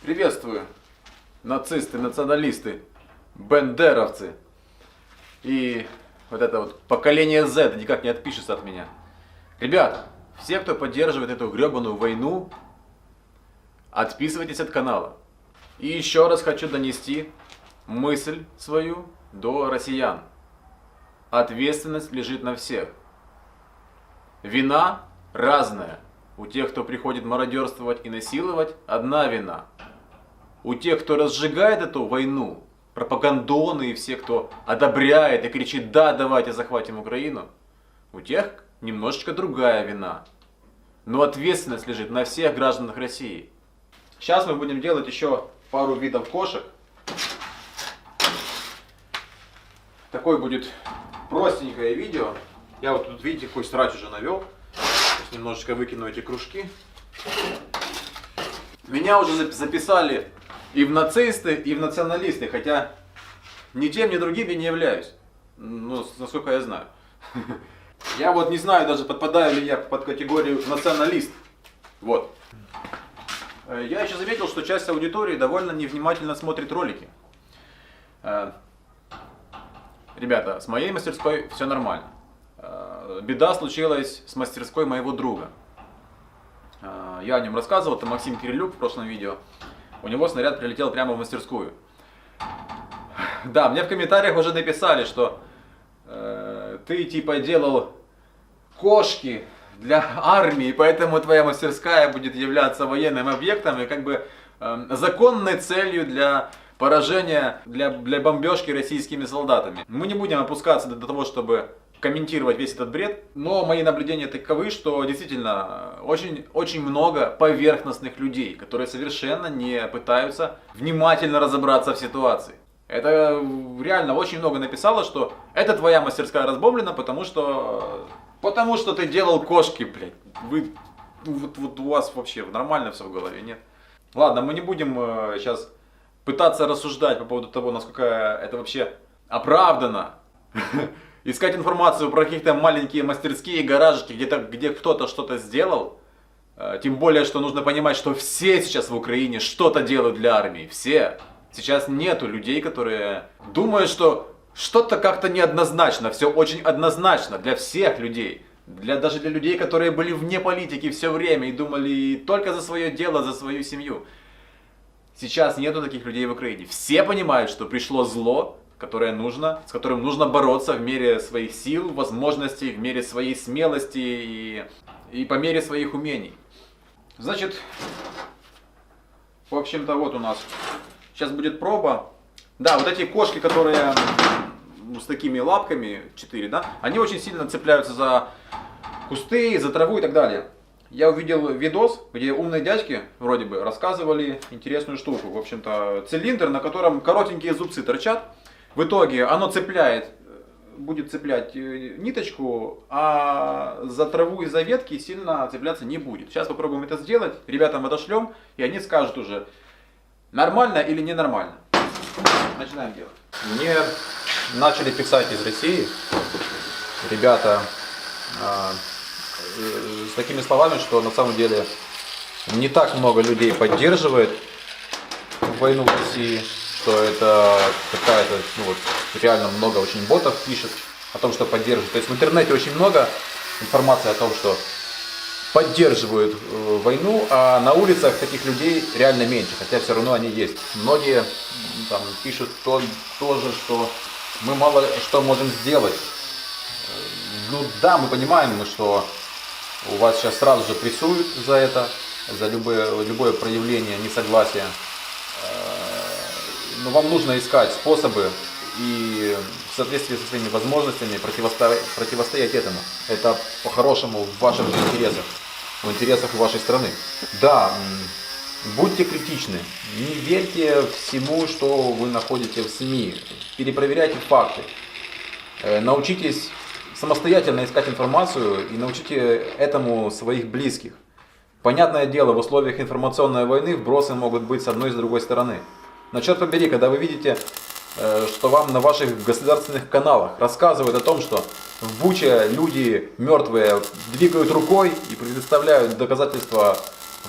Приветствую, нацисты, националисты, бендеровцы и вот это вот поколение Z никак не отпишется от меня. Ребят, все, кто поддерживает эту гребаную войну, отписывайтесь от канала. И еще раз хочу донести мысль свою до россиян. Ответственность лежит на всех. Вина разная. У тех, кто приходит мародерствовать и насиловать, одна вина. У тех, кто разжигает эту войну, пропагандоны и все, кто одобряет и кричит «да, давайте захватим Украину», у тех немножечко другая вина. Но ответственность лежит на всех гражданах России. Сейчас мы будем делать еще пару видов кошек. Такое будет простенькое видео. Я вот тут, видите, какой срач уже навел. Сейчас немножечко выкину эти кружки. Меня уже записали и в нацисты, и в националисты, хотя ни тем, ни другим я не являюсь. Ну, насколько я знаю. Я вот не знаю даже, подпадаю ли я под категорию националист. Вот. Я еще заметил, что часть аудитории довольно невнимательно смотрит ролики. Ребята, с моей мастерской все нормально. Беда случилась с мастерской моего друга. Я о нем рассказывал, это Максим Кирилюк в прошлом видео. У него снаряд прилетел прямо в мастерскую. Да, мне в комментариях уже написали, что ты типа делал кошки для армии, поэтому твоя мастерская будет являться военным объектом и как бы законной целью для поражения, для бомбежки российскими солдатами. Мы не будем опускаться до того, чтобы комментировать весь этот бред, но мои наблюдения таковы, что действительно очень много поверхностных людей, которые совершенно не пытаются внимательно разобраться в ситуации. Это реально очень много написало, что это твоя мастерская разбомблена, потому что ты делал кошки, блядь. Вот у вас вообще нормально все в голове, нет? Ладно, мы не будем сейчас пытаться рассуждать по поводу того, насколько это вообще оправдано. Искать информацию про какие-то маленькие мастерские гаражики, где кто-то что-то сделал. Тем более, что нужно понимать, что все сейчас в Украине что-то делают для армии. Все. Сейчас нету людей, которые думают, что что-то как-то неоднозначно. Все очень однозначно для всех людей. Даже для людей, которые были вне политики все время и думали только за свое дело, за свою семью. Сейчас нету таких людей в Украине. Все понимают, что пришло зло, с которым нужно бороться в мере своих сил, возможностей, в мере своей смелости и по мере своих умений. Значит, в общем-то, вот у нас сейчас будет проба. Да, вот эти кошки, которые с такими лапками, 4, да, они очень сильно цепляются за кусты, за траву и так далее. Я увидел видос, где умные дядьки, вроде бы, рассказывали интересную штуку. В общем-то, цилиндр, на котором коротенькие зубцы торчат. В итоге оно будет цеплять ниточку, а за траву и за ветки сильно цепляться не будет. Сейчас попробуем это сделать, ребятам отошлем, и они скажут уже, нормально или ненормально. Начинаем делать. Мне начали писать из России ребята с такими словами, что на самом деле не так много людей поддерживает войну в России, что это какая-то, реально много очень ботов пишет о том, что поддерживают. То есть в интернете очень много информации о том, что поддерживают войну, а на улицах таких людей реально меньше, хотя все равно они есть. Многие там пишут тоже, что мы мало что можем сделать. Ну да, мы понимаем, что у вас сейчас сразу же прессуют за это, за любое проявление несогласия. Но вам нужно искать способы и в соответствии со своими возможностями противостоять этому. Это по-хорошему в ваших интересах, в интересах вашей страны. Да, будьте критичны, не верьте всему, что вы находите в СМИ, перепроверяйте факты, научитесь самостоятельно искать информацию и научите этому своих близких. Понятное дело, в условиях информационной войны вбросы могут быть с одной и с другой стороны. Но черт побери, когда вы видите, что вам на ваших государственных каналах рассказывают о том, что в Буче люди мертвые двигают рукой и предоставляют в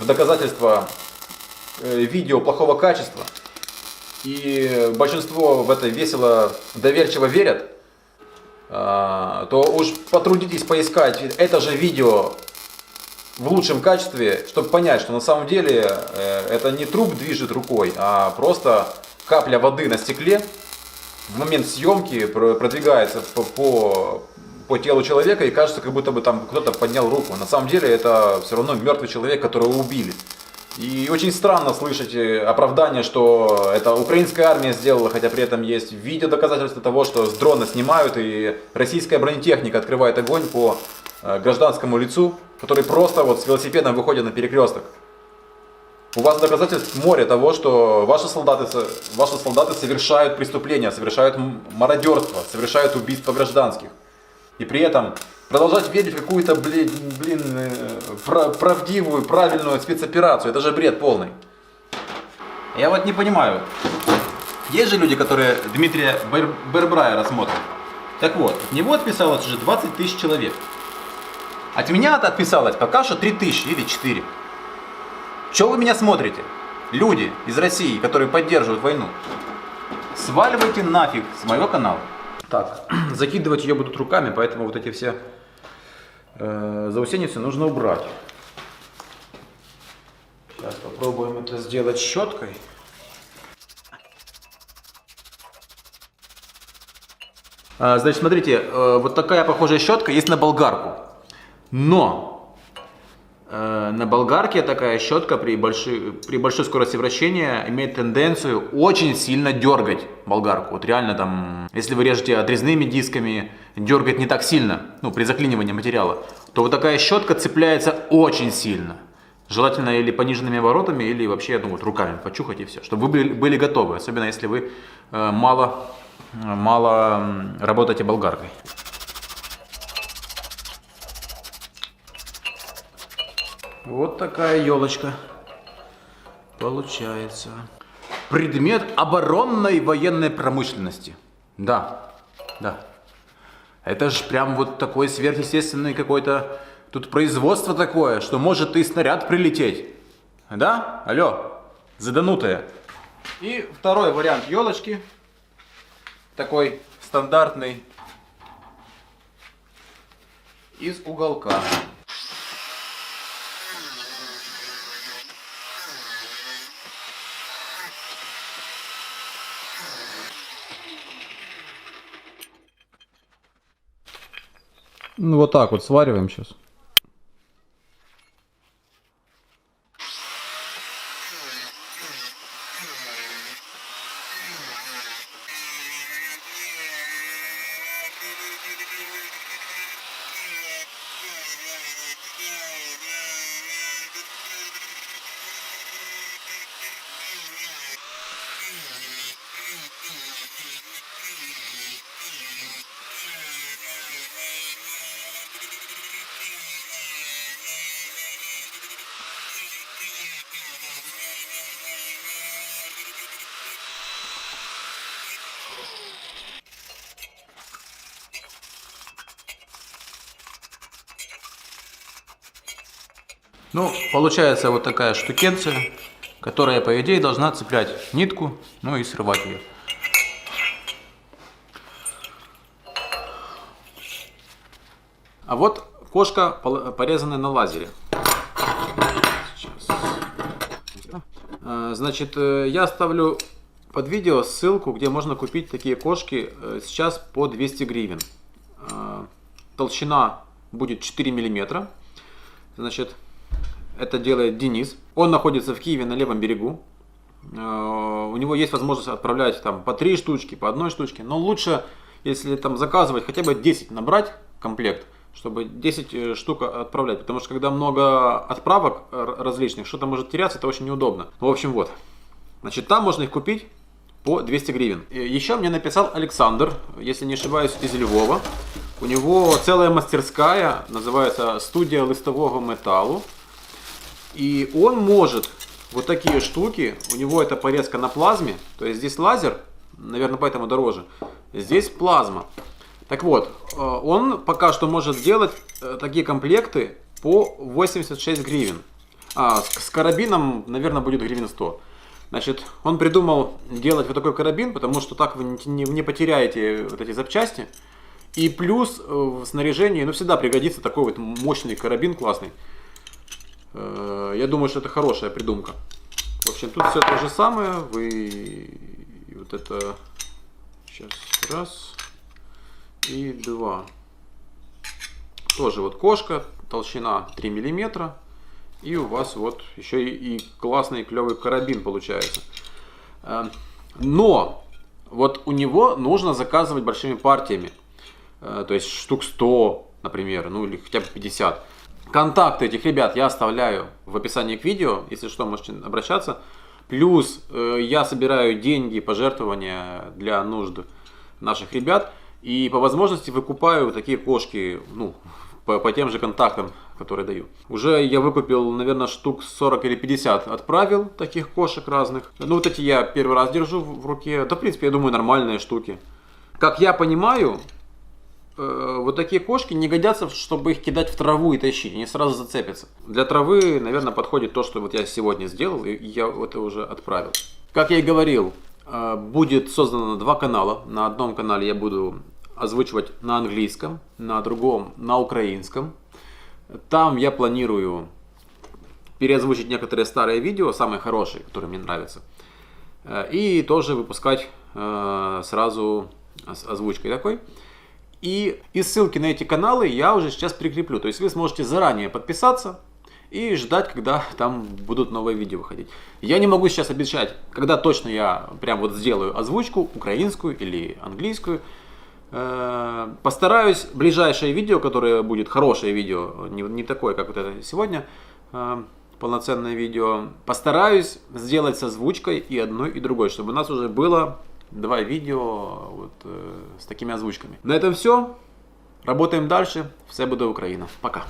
доказательство видео плохого качества, и большинство в это весело, доверчиво верят, то уж потрудитесь поискать это же видео в лучшем качестве, чтобы понять, что на самом деле это не труп движет рукой, а просто капля воды на стекле в момент съемки продвигается по телу человека, и кажется, как будто бы там кто-то поднял руку. На самом деле это все равно мертвый человек, которого убили. И очень странно слышать оправдание, что это украинская армия сделала, хотя при этом есть видео доказательства того, что с дрона снимают, и российская бронетехника открывает огонь по гражданскому лицу, который просто вот с велосипедом выходит на перекресток. У вас доказательств море того, что ваши солдаты совершают преступления, совершают мародерство, совершают убийство гражданских. И при этом продолжать верить в какую-то, правдивую, правильную спецоперацию, это же бред полный. Я вот не понимаю. Есть же люди, которые Дмитрия Бербрайера смотрят. Так вот, от него отписалось уже 20 тысяч человек. От меня отписалось пока что 3 тысячи или 4. Чего вы меня смотрите? Люди из России, которые поддерживают войну. Сваливайте нафиг с моего канала. Так, закидывать ее будут руками, поэтому вот эти все заусеницы нужно убрать. Сейчас попробуем это сделать щеткой. Значит, смотрите, вот такая похожая щетка есть на болгарку. Но на болгарке такая щетка при большой скорости вращения имеет тенденцию очень сильно дергать болгарку. Вот реально там, если вы режете отрезными дисками, дергать не так сильно, ну, при заклинивании материала, то вот такая щетка цепляется очень сильно. Желательно или пониженными оборотами, или вообще, ну, вот руками почухать и все, чтобы вы были готовы, особенно если вы мало работаете болгаркой. Вот такая елочка получается. Предмет оборонной военной промышленности. Да, да. Это же прям вот такой сверхъестественный какой-то тут производство такое, что может и снаряд прилететь. Да? Алло, заданутая. И второй вариант елочки. Такой стандартный. Из уголка. Ну вот так вот свариваем сейчас. Ну, получается вот такая штукенция, которая, по идее, должна цеплять нитку, ну и срывать ее. А вот кошка, порезанная на лазере. Значит, я оставлю под видео ссылку, где можно купить такие кошки сейчас по 200 гривен. Толщина будет 4 миллиметра. Значит, это делает Денис. Он находится в Киеве на левом берегу. У него есть возможность отправлять там по 3 штучки, по 1 штучке. Но лучше, если там заказывать, хотя бы 10 набрать комплект, чтобы 10 штук отправлять. Потому что когда много отправок различных, что-то может теряться, это очень неудобно. В общем, вот. Значит, там можно их купить по 200 гривен. Еще мне написал Александр, если не ошибаюсь, из Львова. У него целая мастерская, называется «Студия листового металлу». И он может вот такие штуки, у него это порезка на плазме, то есть здесь лазер, наверное, поэтому дороже, здесь плазма. Так вот, он пока что может делать такие комплекты по 86 гривен. с карабином, наверное, будет гривен 100. Значит, он придумал делать вот такой карабин, потому что так вы не потеряете вот эти запчасти. И плюс в снаряжении, ну, всегда пригодится такой вот мощный карабин классный. Я думаю, что это хорошая придумка. В общем, тут все то же самое. Вы вот это... Сейчас, раз и два. Тоже вот кошка, толщина 3 миллиметра. И у вас вот еще и классный клевый карабин получается. Но вот у него нужно заказывать большими партиями. То есть штук 100, например, ну или хотя бы 50. Контакты этих ребят я оставляю в описании к видео. Если что, можете обращаться. Плюс я собираю деньги, пожертвования для нужд наших ребят. И по возможности выкупаю такие кошки, ну, по тем же контактам, которые даю. Уже я выкупил, наверное, штук 40 или 50 отправил таких кошек разных. Ну, вот эти я первый раз держу в руке. Да, в принципе, я думаю, нормальные штуки. Как я понимаю, вот такие кошки не годятся, чтобы их кидать в траву и тащить. Они сразу зацепятся. Для травы, наверное, подходит то, что вот я сегодня сделал, и я это уже отправил. Как я и говорил, будет создано 2 канала. На одном канале я буду озвучивать на английском, на другом на украинском. Там я планирую переозвучить некоторые старые видео, самые хорошие, которые мне нравятся. И тоже выпускать сразу с озвучкой такой. И ссылки на эти каналы я уже сейчас прикреплю. То есть вы сможете заранее подписаться и ждать, когда там будут новые видео выходить. Я не могу сейчас обещать, когда точно я прям вот сделаю озвучку, украинскую или английскую. Постараюсь ближайшее видео, которое будет хорошее видео, не такое, как вот это сегодня, полноценное видео, постараюсь сделать с озвучкой и одной, и другой, чтобы у нас уже было 2 видео вот, с такими озвучками. На этом все. Работаем дальше. Все буде Україна. Пока.